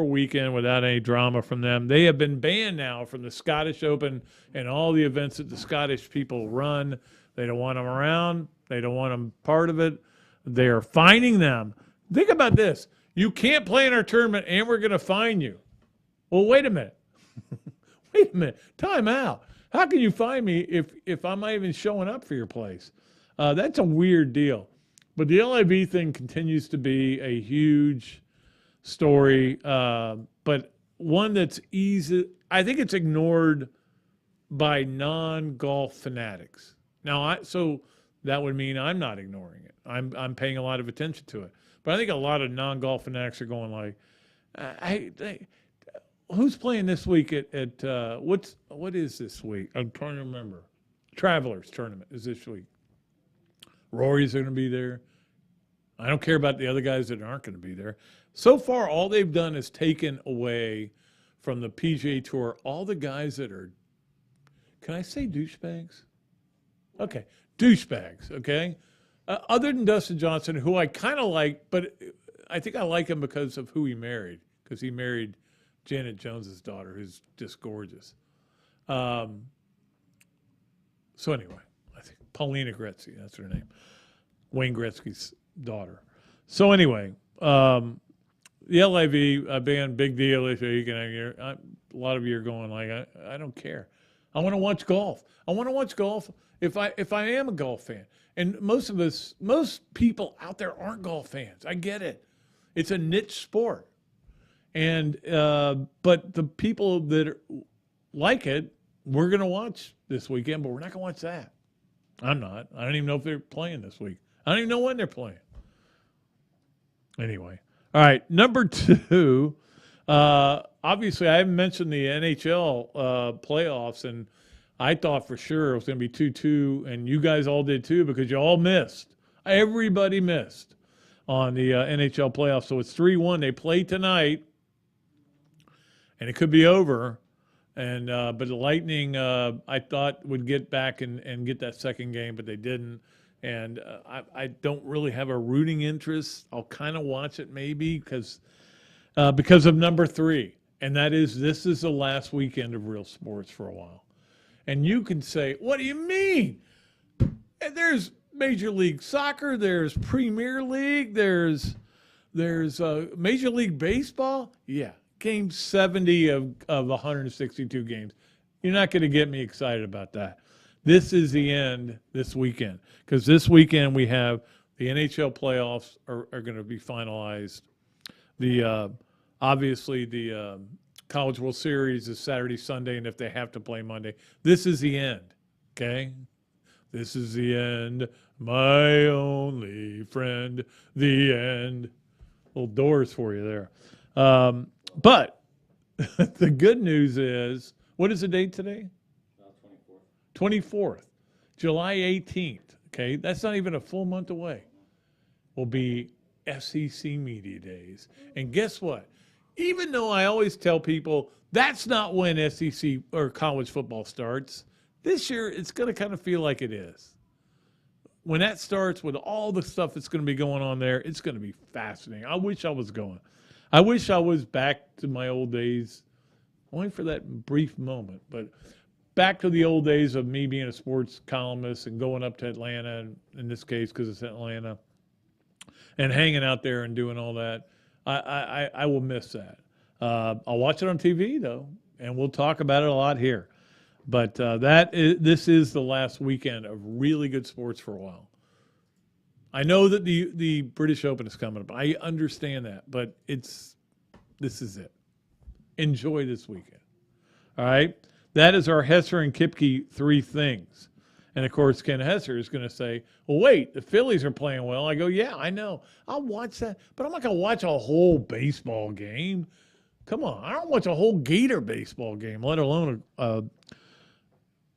weekend without any drama from them. They have been banned now from the Scottish Open and all the events that the Scottish people run. They don't want them around. They don't want them part of it. They're fining them. Think about this. You can't play in our tournament and we're going to fine you. Well, wait a minute. Wait a minute. Time out. How can you fine me if I'm not even showing up for your place? That's a weird deal. But the LIV thing continues to be a huge story, but one that's easy. I think it's ignored by non-golf fanatics. Now, so that would mean I'm not ignoring it. I'm paying a lot of attention to it. But I think a lot of non-golf fanatics are going like, who's playing this week at what is this week? I'm trying to remember. Travelers Tournament is this week. Rory's going to be there. I don't care about the other guys that aren't going to be there. So far, all they've done is taken away from the PGA Tour all the guys that are, can I say douchebags? Okay, douchebags, okay? Other than Dustin Johnson, who I kind of like, but I think I like him because of who he married, because he married Janet Jones's daughter, who's just gorgeous. So anyway, I think Paulina Gretzky, that's her name. Wayne Gretzky's daughter. So anyway, the LIV band, big deal issue. You can hear a lot of you are going like, I don't care. I want to watch golf. I want to watch golf if I am a golf fan. And most people out there aren't golf fans. I get it. It's a niche sport. And but the people that like it, we're going to watch this weekend, but we're not going to watch that. I'm not. I don't even know if they're playing this week. I don't even know when they're playing. Anyway. All right. Number 2, obviously I haven't mentioned the NHL playoffs, and I thought for sure it was going to be 2-2, and you guys all did too because you all missed. Everybody missed on the NHL playoffs. So it's 3-1. They play tonight, and it could be over. And but the Lightning, I thought would get back and get that second game, but they didn't. And I don't really have a rooting interest. I'll kind of watch it maybe because of number 3. And that is, this is the last weekend of real sports for a while. And you can say, what do you mean? There's Major League Soccer, there's Premier League, there's Major League Baseball. Yeah, game 70 of 162 games. You're not going to get me excited about that. This is the end this weekend, because this weekend we have the NHL playoffs are going to be finalized. Obviously the College World Series is Saturday, Sunday, and if they have to play Monday, this is the end. Okay, this is the end. My only friend, the end. Little Doors for you there. But the good news is, what is the date today? 24th. July 18th. Okay, that's not even a full month away. Will be SEC Media Days. And guess what? Even though I always tell people that's not when SEC or college football starts, this year it's going to kind of feel like it is. When that starts with all the stuff that's going to be going on there, it's going to be fascinating. I wish I was going. I wish I was back to my old days, only for that brief moment, but back to the old days of me being a sports columnist and going up to Atlanta, in this case because it's Atlanta, and hanging out there and doing all that. I will miss that. I'll watch it on TV, though, and we'll talk about it a lot here. But this is the last weekend of really good sports for a while. I know that the British Open is coming up. I understand that, but this is it. Enjoy this weekend. All right? That is our Hesser and Kipke 3 things. And, of course, Ken Hesser is going to say, well, wait, the Phillies are playing well. I go, yeah, I know. I'll watch that. But I'm not going to watch a whole baseball game. Come on. I don't watch a whole Gator baseball game, let alone a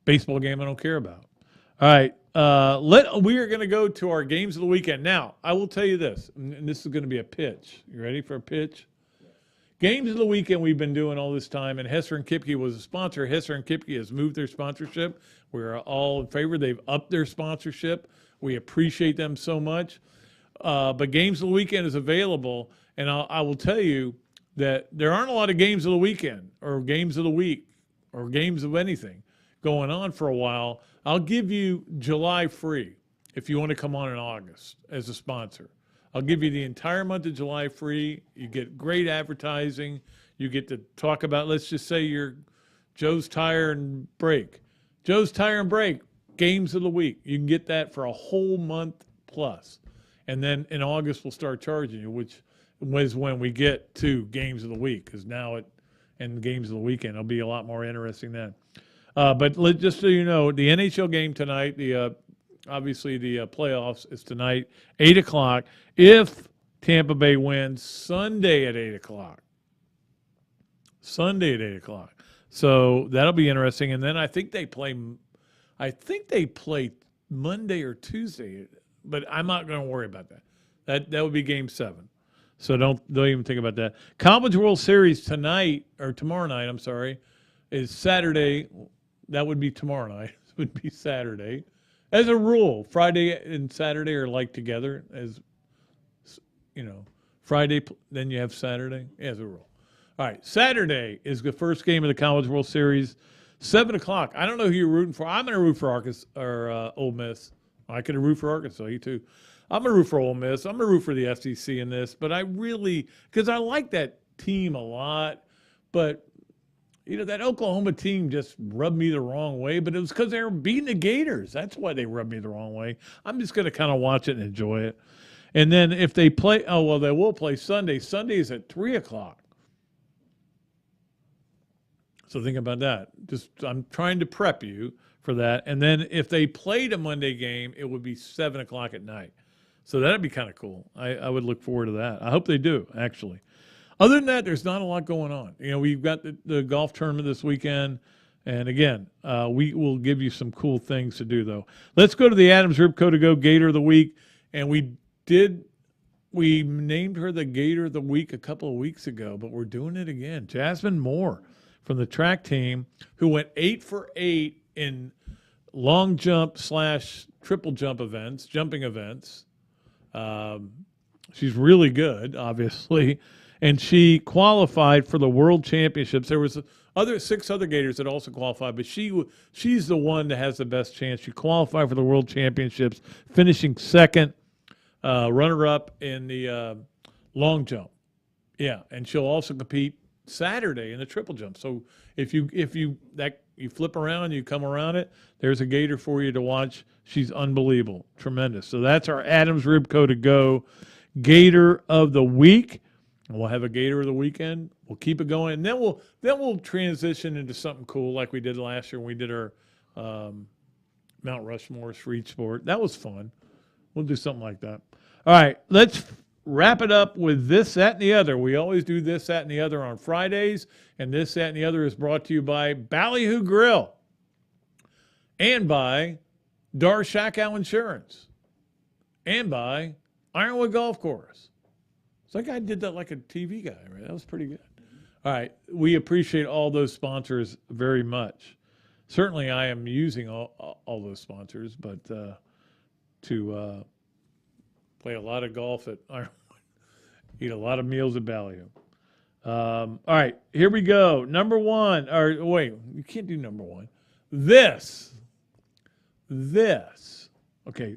baseball game I don't care about. All right. We are going to go to our games of the weekend. Now, I will tell you this, and this is going to be a pitch. You ready for a pitch? Games of the weekend we've been doing all this time, and Hesser and Kipke was a sponsor. Hesser and Kipke has moved their sponsorship. We're all in favor. They've upped their sponsorship. We appreciate them so much. But Games of the Weekend is available, and I will tell you that there aren't a lot of games of the weekend or games of the week or games of anything going on for a while. I'll give you July free if you want to come on in August as a sponsor. I'll give you the entire month of July free. You get great advertising. You get to talk about, let's just say you're Joe's Tire and Brake. Joe's Tire and Brake, games of the week. You can get that for a whole month plus. And then in August, we'll start charging you, which was when we get to games of the week, because now and games of the weekend, it'll be a lot more interesting then. But just so you know, the NHL game tonight, obviously the playoffs is tonight, 8 o'clock. If Tampa Bay wins, Sunday at 8 o'clock. Sunday at 8 o'clock. So that'll be interesting. And then I think they play Monday or Tuesday, but I'm not going to worry about that. That would be Game 7. So don't even think about that. College World Series tonight, or tomorrow night, I'm sorry, is Saturday. That would be tomorrow night. It would be Saturday. As a rule, Friday and Saturday are like together. As you know, Friday, then you have Saturday, as a rule. All right, Saturday is the first game of the College World Series, 7 o'clock. I don't know who you're rooting for. I'm going to root for Arkansas or Ole Miss. I could root for Arkansas, you too. I'm going to root for Ole Miss. I'm going to root for the SEC in this, but I really, because I like that team a lot, but that Oklahoma team just rubbed me the wrong way, but it was because they were beating the Gators. That's why they rubbed me the wrong way. I'm just going to kind of watch it and enjoy it. And then if they play, they will play Sunday. Sunday is at 3 o'clock. So think about that. I'm trying to prep you for that. And then if they played a Monday game, it would be 7 o'clock at night. So that'd be kind of cool. I would look forward to that. I hope they do, actually. Other than that, there's not a lot going on. We've got the golf tournament this weekend. And again, we will give you some cool things to do, though. Let's go to the Adams Ribco to Go Gator of the Week. And we named her the Gator of the Week a couple of weeks ago, but we're doing it again. Jasmine Moore from the track team, who went 8 for 8 in long jump / triple jump events, jumping events. She's really good, obviously, and she qualified for the World Championships. There was 6 other Gators that also qualified, but she's the one that has the best chance. She qualified for the World Championships, finishing second, runner-up in the long jump. Yeah, and she'll also compete Saturday in the triple jump. So if you flip around, you come around it, there's a Gator for you to watch. She's unbelievable, tremendous. So that's our Adams Ribco to go Gator of the Week. And we'll have a Gator of the Weekend. We'll keep it going, and then we'll transition into something cool like we did last year when we did our Mount Rushmore for each sport. That was fun. We'll do something like that. All right, let's wrap it up with This, That, and the Other. We always do This, That, and the Other on Fridays, and This, That, and the Other is brought to you by Ballyhoo Grill and by Darshackow Insurance and by Ironwood Golf Course. So that guy did that like a TV guy, right? That was pretty good. All right, we appreciate all those sponsors very much. Certainly I am using all those sponsors, but to play a lot of golf at Ironwood, eat a lot of meals at Ballyhoo. All right, here we go. Number one, or wait, you can't do number one. This. Okay,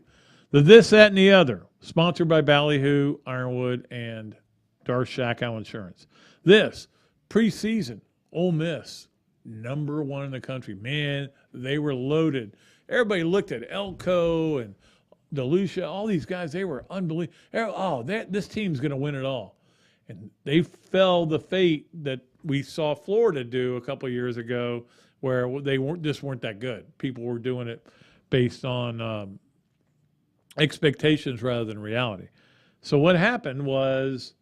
the This, That, and the Other, sponsored by Ballyhoo, Ironwood, and Darshackow Insurance. This, preseason, Ole Miss, number 1 in the country. Man, they were loaded. Everybody looked at Elko and DeLucia, all these guys, they were unbelievable. Oh, this team's going to win it all. And they fell the fate that we saw Florida do a couple of years ago, where they weren't that good. People were doing it based on expectations rather than reality. So what happened was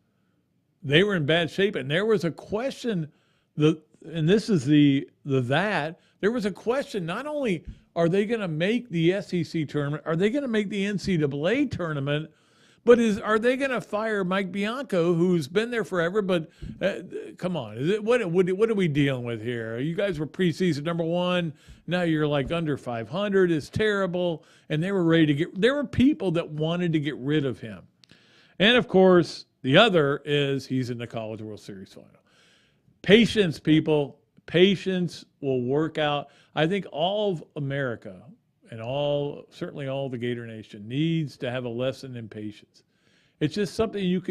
they were in bad shape, and there was a question. And this is there was a question. Not only are they going to make the SEC tournament, are they going to make the NCAA tournament, but are they going to fire Mike Bianco, who's been there forever? But come on, what are we dealing with here? You guys were preseason number 1. Now you're like under 500. It's terrible. And they were ready to there were people that wanted to get rid of him. And of course, the other is he's in the College World Series final. Patience, people. Patience will work out. I think all of America and certainly all the Gator Nation needs to have a lesson in patience. It's just something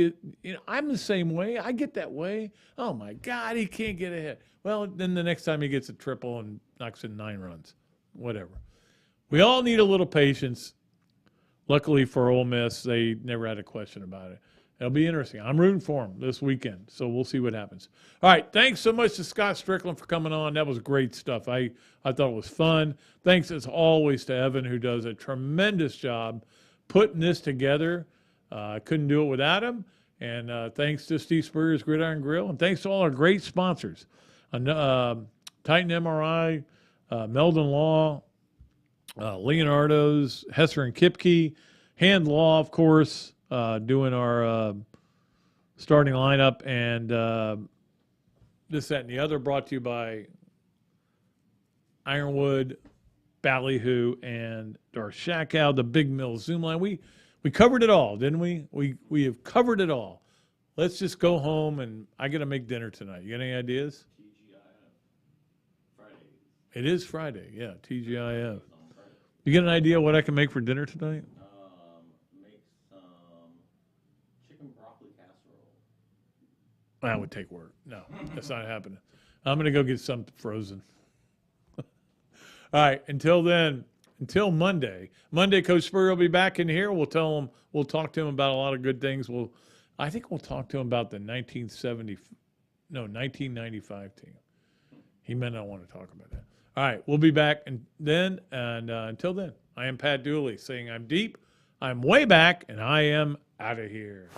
I'm the same way. I get that way. Oh my God, he can't get ahead. Well, then the next time he gets a triple and knocks in 9 runs, whatever. We all need a little patience. Luckily for Ole Miss, they never had a question about it. It'll be interesting. I'm rooting for them this weekend, so we'll see what happens. All right, thanks so much to Scott Stricklin for coming on. That was great stuff. I thought it was fun. Thanks, as always, to Evan, who does a tremendous job putting this together. I couldn't do it without him. And thanks to Steve Spurrier's Gridiron Grill. And thanks to all our great sponsors. Titan MRI, Meldon Law, Leonardo's, Hesser and Kipke, Hand Law, of course, doing our starting lineup, and This, That, and the Other, brought to you by Ironwood, Ballyhoo, and Darshackow, the Big Mill Zoom line. We covered it all, didn't we? We have covered it all. Let's just go home, and I got to make dinner tonight. You got any ideas? TGIF. Friday. It is Friday, yeah, TGIF. You get an idea what I can make for dinner tonight? Make some chicken broccoli casserole. That would take work. No, that's not happening. I'm going to go get some frozen. All right, until then, until Monday. Monday, Coach Spurrier will be back in here. We'll talk to him about a lot of good things. I think we'll talk to him about the 1995 team. He may not want to talk about that. All right, we'll be back until then, I am Pat Dooley saying I'm deep, I'm way back, and I am out of here.